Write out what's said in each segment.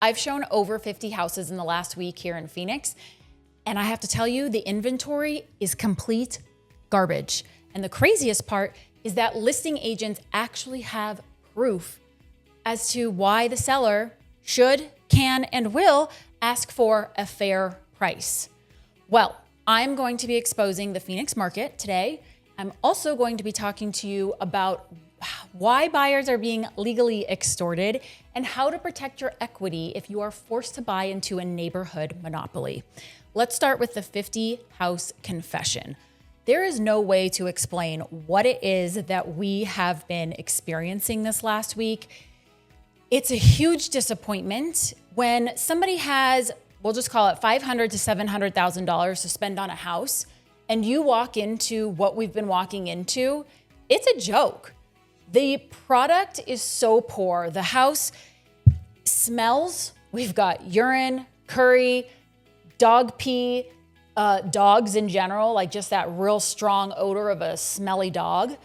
I've shown over 50 houses in the last week here in Phoenix, and I have to tell you, the inventory is complete garbage. And the craziest part is that listing agents actually have proof as to why the seller should, can, and will ask for a fair price. Well, I'm going to be exposing the Phoenix market today. I'm also going to be talking to you about why buyers are being legally extorted and how to protect your equity if you are forced to buy into a neighborhood monopoly. Let's start with the 50 house confession. There is no way to explain what it is that we have been experiencing this last week. It's a huge disappointment when somebody has, we'll just call it $500,000 to $700,000 to spend on a house, and you walk into what we've been walking into. It's a joke. The product is so poor. The house smells. We've got urine, curry, dog pee, dogs in general, like just that real strong odor of a smelly dog.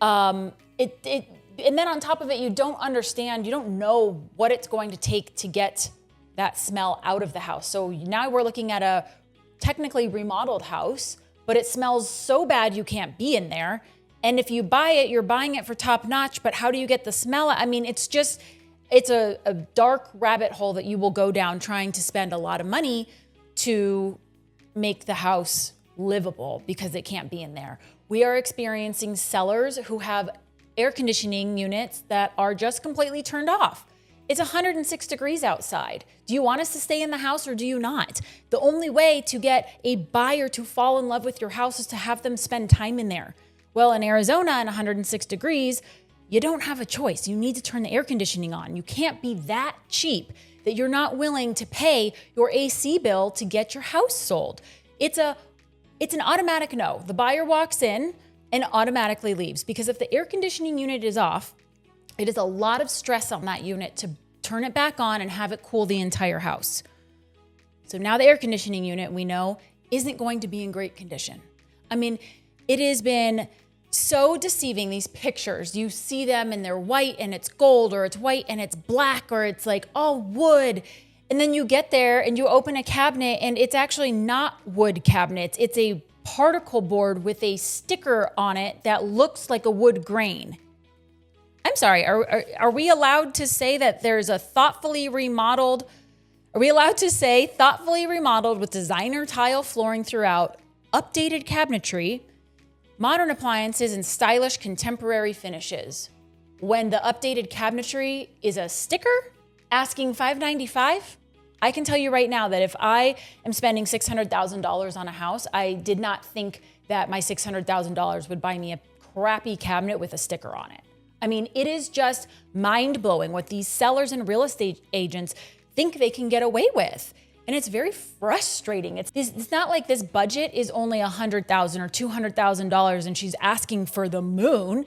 And then on top of it, you don't understand, you don't know what it's going to take to get that smell out of the house. So now we're looking at a technically remodeled house, but it smells so bad you can't be in there. And if you buy it, you're buying it for top notch, but how do you get the smell? I mean, it's a dark rabbit hole that you will go down trying to spend a lot of money to make the house livable because it can't be in there. We are experiencing sellers who have air conditioning units that are just completely turned off. It's 106 degrees outside. Do you want us to stay in the house or do you not? The only way to get a buyer to fall in love with your house is to have them spend time in there. Well, in Arizona and 106 degrees, you don't have a choice. You need to turn the air conditioning on. You can't be that cheap that you're not willing to pay your AC bill to get your house sold. It's an automatic no. The buyer walks in and automatically leaves because if the air conditioning unit is off, it is a lot of stress on that unit to turn it back on and have it cool the entire house. So now the air conditioning unit, we know, isn't going to be in great condition. I mean, it has been so deceiving, these pictures. You see them and they're white and it's gold, or it's white and it's black, or it's like all wood. And then you get there and you open a cabinet and it's actually not wood cabinets. It's a particle board with a sticker on it that looks like a wood grain. I'm sorry, are we allowed to say that there's a thoughtfully remodeled, are we allowed to say thoughtfully remodeled with designer tile flooring throughout, updated cabinetry, modern appliances, and stylish contemporary finishes, when the updated cabinetry is a sticker asking $595? I can tell you right now that if I am spending $600,000 on a house, I did not think that my $600,000 would buy me a crappy cabinet with a sticker on it. I mean, it is just mind-blowing what these sellers and real estate agents think they can get away with. And it's very frustrating. It's not like this budget is only $100,000 or $200,000 and she's asking for the moon.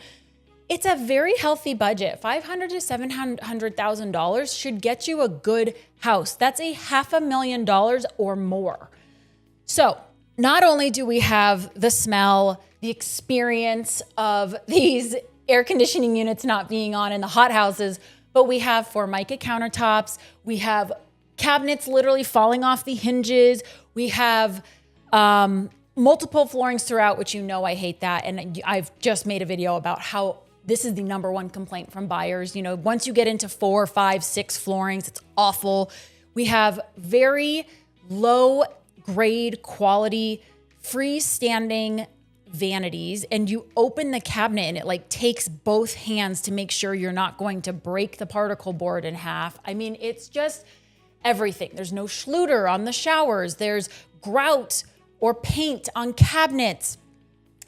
It's a very healthy budget. $500,000 to $700,000 should get you a good house. That's a $500,000 or more. So not only do we have the smell, the experience of these air conditioning units not being on in the hot houses, but we have Formica countertops. We have cabinets literally falling off the hinges. We have multiple floorings throughout, which you know I hate that. And I've just made a video about how this is the number one complaint from buyers. You know, once you get into 4, 5, 6 floorings, it's awful. We have very low grade quality freestanding vanities, and you open the cabinet and it like takes both hands to make sure you're not going to break the particle board in half. I mean, it's just everything. There's no Schluter on the showers. There's grout or paint on cabinets.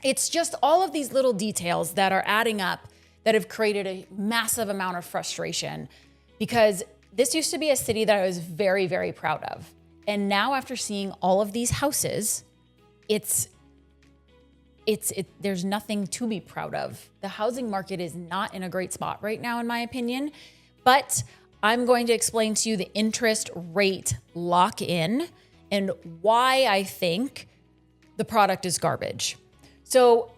It's just all of these little details that are adding up that have created a massive amount of frustration, because this used to be a city that I was very, very proud of. And now after seeing all of these houses, there's nothing to be proud of. The housing market is not in a great spot right now, in my opinion, but I'm going to explain to you the interest rate lock-in and why I think the product is garbage. So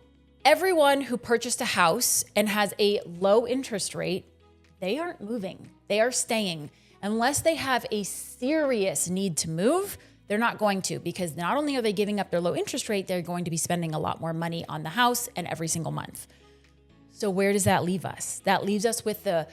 everyone who purchased a house and has a low interest rate, they aren't moving. They are staying. Unless they have a serious need to move, they're not going to, because not only are they giving up their low interest rate, they're going to be spending a lot more money on the house and every single month. So where does that leave us? That leaves us with the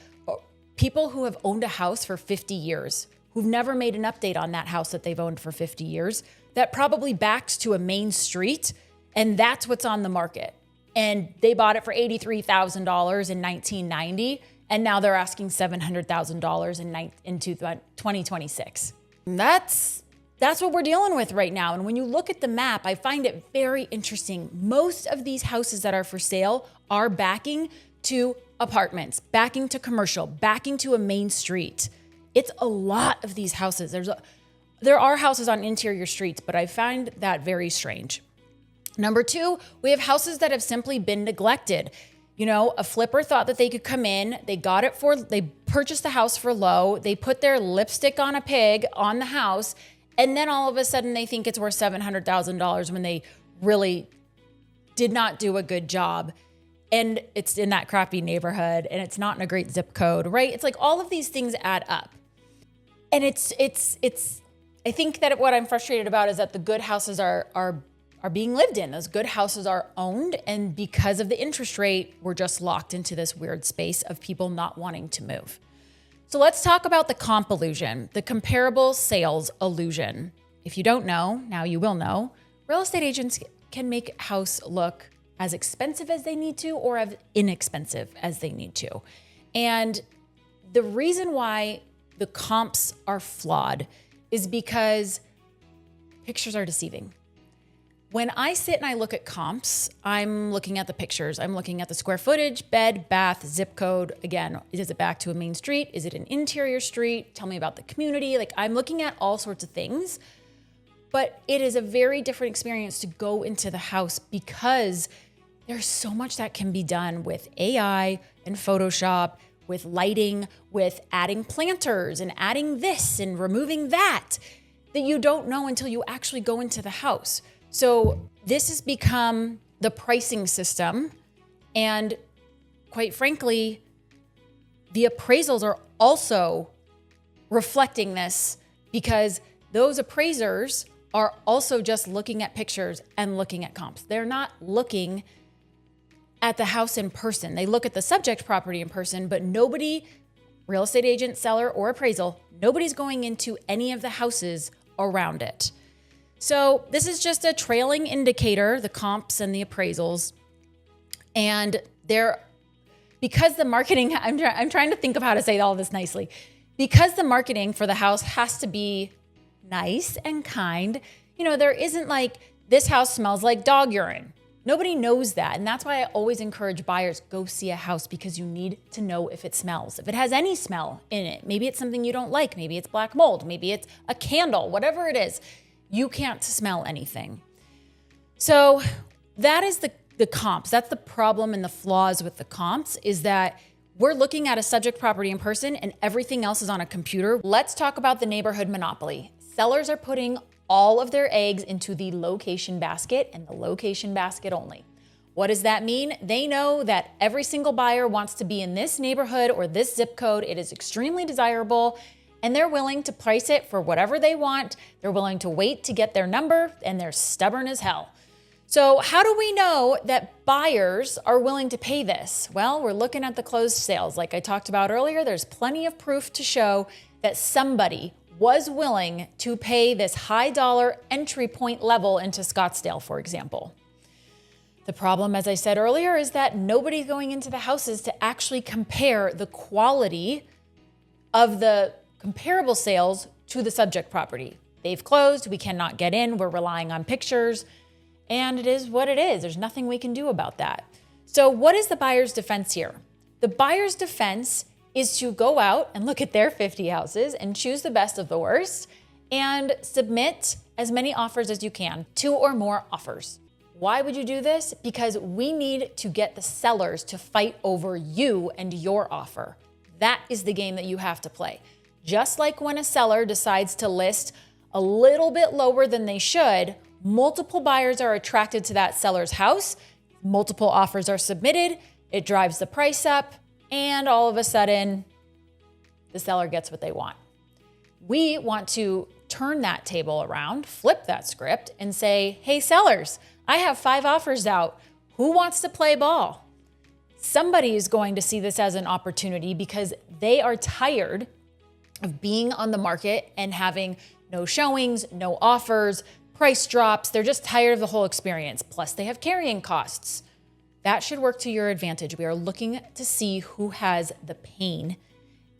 people who have owned a house for 50 years, who've never made an update on that house that they've owned for 50 years, that probably backs to a main street, and that's what's on the market. And they bought it for $83,000 in 1990, and now they're asking $700,000 into 2026. That's what we're dealing with right now. And when you look at the map, I find it very interesting. Most of these houses that are for sale are backing to apartments, backing to commercial, backing to a main street. It's a lot of these houses. There are houses on interior streets, but I find that very strange. Number two, we have houses that have simply been neglected. You know, a flipper thought that they could come in, they purchased the house for low, they put their lipstick on a pig on the house, and then all of a sudden they think it's worth $700,000 when they really did not do a good job. And it's in that crappy neighborhood, and it's not in a great zip code, right? It's like all of these things add up. And I think that what I'm frustrated about is that the good houses are being lived in. Those good houses are owned, and because of the interest rate, we're just locked into this weird space of people not wanting to move. So let's talk about the comp illusion, the comparable sales illusion. If you don't know, now you will know, real estate agents can make a house look as expensive as they need to or as inexpensive as they need to. And the reason why the comps are flawed is because pictures are deceiving. When I sit and I look at comps, I'm looking at the pictures. I'm looking at the square footage, bed, bath, zip code. Again, is it back to a main street? Is it an interior street? Tell me about the community. Like, I'm looking at all sorts of things, but it is a very different experience to go into the house because there's so much that can be done with AI and Photoshop, with lighting, with adding planters and adding this and removing that you don't know until you actually go into the house. So this has become the pricing system. And quite frankly, the appraisals are also reflecting this because those appraisers are also just looking at pictures and looking at comps. They're not looking at the house in person. They look at the subject property in person, but nobody, real estate agent, seller, or appraisal, nobody's going into any of the houses around it. So this is just a trailing indicator, the comps and the appraisals. And because the marketing, I'm trying to think of how to say all this nicely. Because the marketing for the house has to be nice and kind, there isn't like, this house smells like dog urine. Nobody knows that. And that's why I always encourage buyers, go see a house because you need to know if it smells. If it has any smell in it, maybe it's something you don't like. Maybe it's black mold. Maybe it's a candle, whatever it is. You can't smell anything. So that is the comps. That's the problem and the flaws with the comps is that we're looking at a subject property in person and everything else is on a computer. Let's talk about the neighborhood monopoly. Sellers are putting all of their eggs into the location basket and the location basket only. What does that mean? They know that every single buyer wants to be in this neighborhood or this zip code. It is extremely desirable. And they're willing to price it for whatever they want. They're willing to wait to get their number, and they're stubborn as hell. So how do we know that buyers are willing to pay this? Well, we're looking at the closed sales. Like I talked about earlier, there's plenty of proof to show that somebody was willing to pay this high dollar entry point level into Scottsdale, for example. The problem, as I said earlier, is that nobody's going into the houses to actually compare the quality of the comparable sales to the subject property. They've closed, we cannot get in, we're relying on pictures, and it is what it is. There's nothing we can do about that. So what is the buyer's defense here? The buyer's defense is to go out and look at their 50 houses and choose the best of the worst and submit as many offers as you can, 2 or more offers. Why would you do this? Because we need to get the sellers to fight over you and your offer. That is the game that you have to play. Just like when a seller decides to list a little bit lower than they should, multiple buyers are attracted to that seller's house, multiple offers are submitted, it drives the price up, and all of a sudden, the seller gets what they want. We want to turn that table around, flip that script, and say, hey, sellers, I have 5 offers out. Who wants to play ball? Somebody is going to see this as an opportunity because they are tired of being on the market and having no showings, no offers, price drops. They're just tired of the whole experience. Plus, they have carrying costs. That should work to your advantage. We are looking to see who has the pain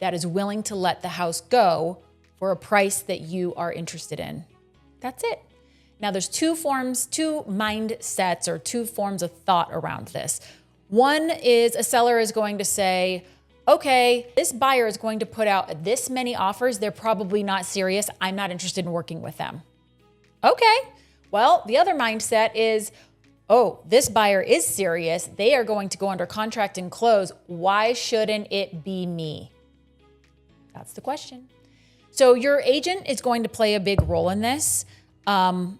that is willing to let the house go for a price that you are interested in. That's it. Now, there's two mindsets or 2 forms of thought around this. One is a seller is going to say, okay, this buyer is going to put out this many offers. They're probably not serious. I'm not interested in working with them. Okay. Well, the other mindset is, oh, this buyer is serious. They are going to go under contract and close. Why shouldn't it be me? That's the question. So your agent is going to play a big role in this. And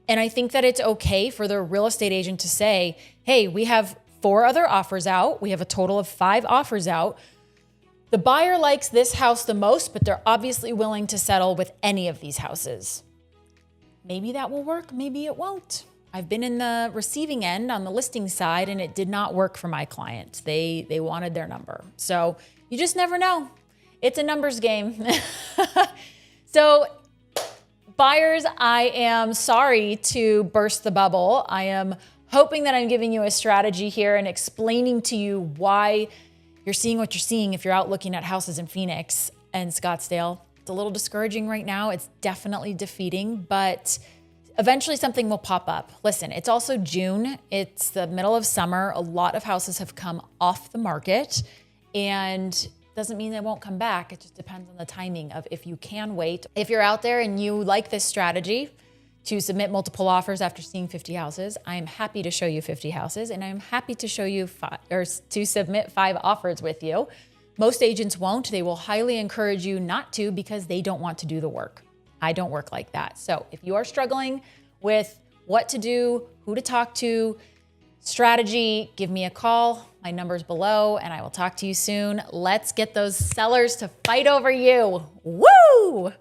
I think that it's okay for the real estate agent to say, hey, we have 4 other offers out. We have a total of 5 offers out. The buyer likes this house the most, but they're obviously willing to settle with any of these houses. Maybe that will work. Maybe it won't. I've been in the receiving end on the listing side, and it did not work for my client. They wanted their number. So you just never know. It's a numbers game. So buyers, I am sorry to burst the bubble. I am hoping that I'm giving you a strategy here and explaining to you why you're seeing what you're seeing if you're out looking at houses in Phoenix and Scottsdale. It's a little discouraging right now. It's definitely defeating, but eventually something will pop up. Listen, it's also June. It's the middle of summer. A lot of houses have come off the market, and doesn't mean they won't come back. It just depends on the timing of if you can wait. If you're out there and you like this strategy to submit multiple offers after seeing 50 houses, I am happy to show you 50 houses, and I'm happy to show you to submit 5 offers with you. Most agents won't. They will highly encourage you not to because they don't want to do the work. I don't work like that. So if you are struggling with what to do, who to talk to, strategy, give me a call. My number's below, and I will talk to you soon. Let's get those sellers to fight over you. Woo!